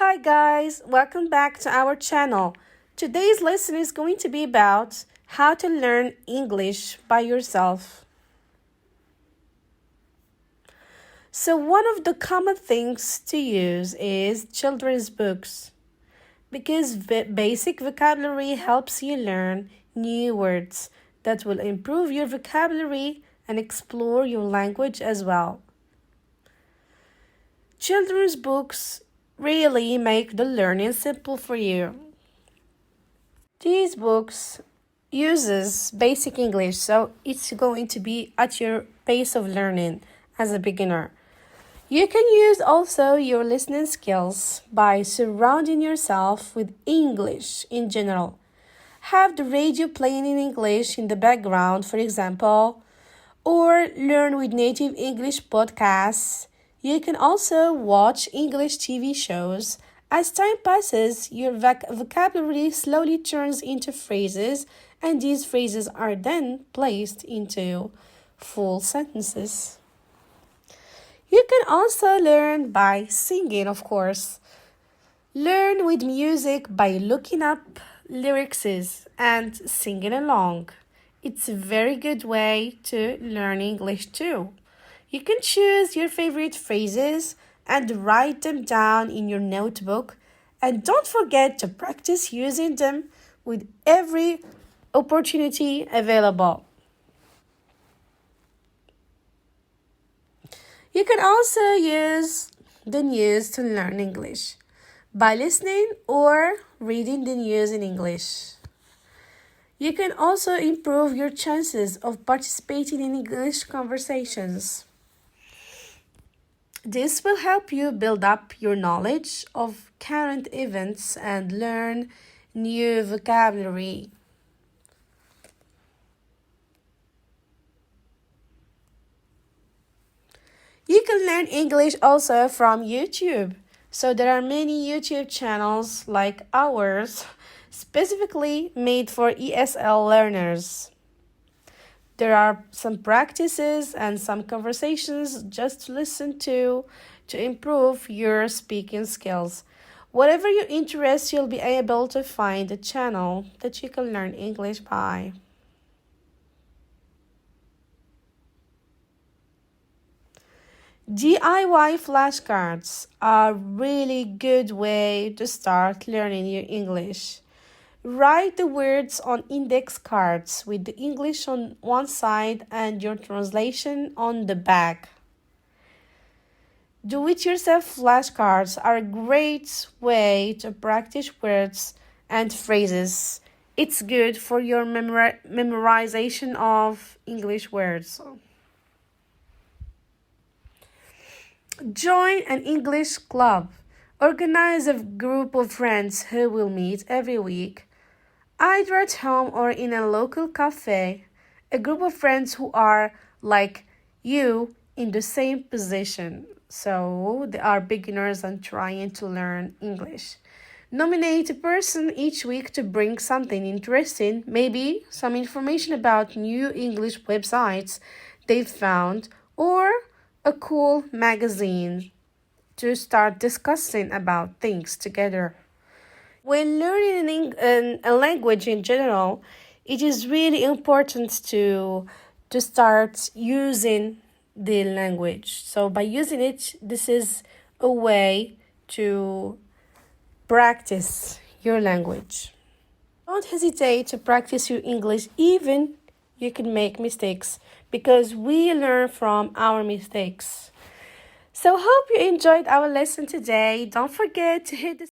Hi guys, welcome back to our channel. Today's lesson is going to be about how to learn English by yourself. So one of the common things to use is children's books because basic vocabulary helps you learn new words that will improve your vocabulary and explore your language as well. Children's books really make the learning simple for you. These books uses basic English, so it's going to be at your pace of learning as a beginner. You can use also your listening skills by surrounding yourself with English in general. Have the radio playing in English in the background, for example, or learn with native English podcasts. You can also watch English TV shows. As time passes, your vocabulary slowly turns into phrases, and these phrases are then placed into full sentences. You can also learn by singing, of course. Learn with music by looking up lyrics and singing along. It's a very good way to learn English too. You can choose your favorite phrases and write them down in your notebook. And don't forget to practice using them with every opportunity available. You can also use the news to learn English by listening or reading the news in English. You can also improve your chances of participating in English conversations. This will help you build up your knowledge of current events and learn new vocabulary. You can learn English also from YouTube. So there are many YouTube channels like ours, specifically made for ESL learners. There are some practices and some conversations just to listen to improve your speaking skills. Whatever your interest, you'll be able to find a channel that you can learn English by. DIY flashcards are a really good way to start learning your English. Write the words on index cards with the English on one side and your translation on the back. Do-it-yourself flashcards are a great way to practice words and phrases. It's good for your memorization of English words. Join an English club. Organize a group of friends who will meet every week, either at home or in a local cafe. A group of friends who are like you in the same position. So they are beginners and trying to learn English. Nominate a person each week to bring something interesting, maybe some information about new English websites they've found, or a cool magazine to start discussing about things together. When learning a language in general, it is really important to start using the language. So by using it, this is a way to practice your language. Don't hesitate to practice your English, even you can make mistakes, because we learn from our mistakes. So hope you enjoyed our lesson today. Don't forget to hit the